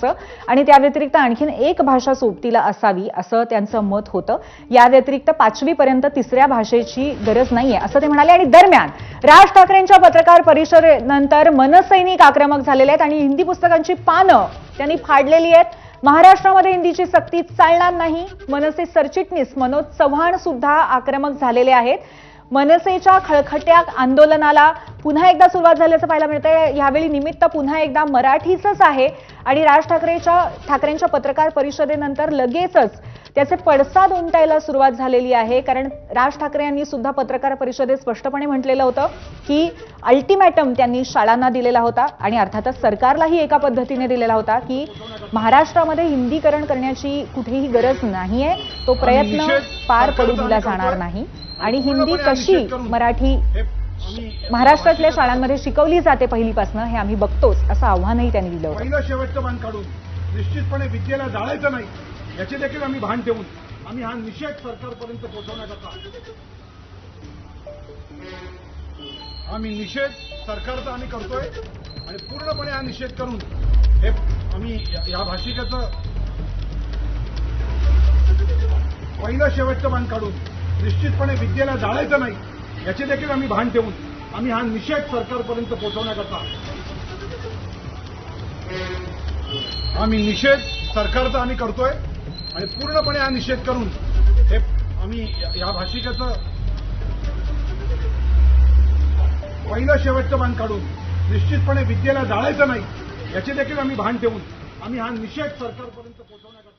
आणि त्या व्यतिरिक्त आणखीन एक भाषा सोबतीला असावी असं त्यांचं मत होतं। या व्यतिरिक्त 5वी पर्यंत तिसऱ्या भाषेची गरज नाहीये असं ते म्हणाले। आणि दरम्यान राज ठाकरेंच्या पत्रकार परिषदेनंतर मनसैनिक आक्रमक झालेले आहेत आणि हिंदी पुस्तकांची पानं त्यांनी फाडलेली आहेत। महाराष्ट्रामध्ये हिंदीची सक्ती चालणार नाही, मनसे सरचिटणीस मनोज चव्हाण सुद्धा आक्रमक झालेले आहेत। मनसेच्या खळखट्या आंदोलनाला पुन्हा एकदा सुरुवात झाल्याचं पाहायला मिळतंय। यावेळी निमित्त पुन्हा एकदा मराठीचंच आहे आणि राज ठाकरेंच्या पत्रकार परिषदेनंतर लगेचच त्याचे पडसाद उमटायला सुरुवात झालेली आहे। कारण राज ठाकरे यांनी सुद्धा पत्रकार परिषदेत स्पष्टपणे म्हटलेलं होतं की अल्टिमेटम त्यांनी शाळांना दिलेला होता आणि अर्थातच सरकारलाही एका पद्धतीने दिलेला होता की महाराष्ट्रामध्ये हिंदीकरण करण्याची कुठेही गरज नाहीये, तो प्रयत्न पार पडू दिला जाणार नाही आणि हिंदी कशी मराठी महाराष्ट्रातल्या शाळांमध्ये शिकवली जाते पहिलीपासून हे आम्ही बघतोच असं आव्हानही त्यांनी दिलं होतं। पहिलं शेवटचं बाण काढून निश्चितपणे विद्येला जाळायचं नाही याचे देखील आम्ही भान ठेवून आम्ही हा निषेध सरकारपर्यंत पोहोचवण्याकरता आम्ही निषेध सरकारचा आम्ही करतोय आणि पूर्णपणे हा निषेध करून हे आम्ही या भाषिकाचं पहिलं शेवटचं बाण काढून निश्चितपणे विद्येला जाळायचं नाही याचे देखील आम्ही भान ठेवून आम्ही हा निषेध सरकारपर्यंत पोहोचवण्याकरता आम्ही निषेध सरकारचा आम्ही करतोय आणि पूर्णपणे हा निषेध करून हे आम्ही या भाषिकाचं पहिलं शेवटचं बाण काढून निश्चितपणे विद्येला जाळायचं नाही याचे देखील आम्ही भान ठेवून आम्ही हा निषेध सरकारपर्यंत पोहोचवण्याकरता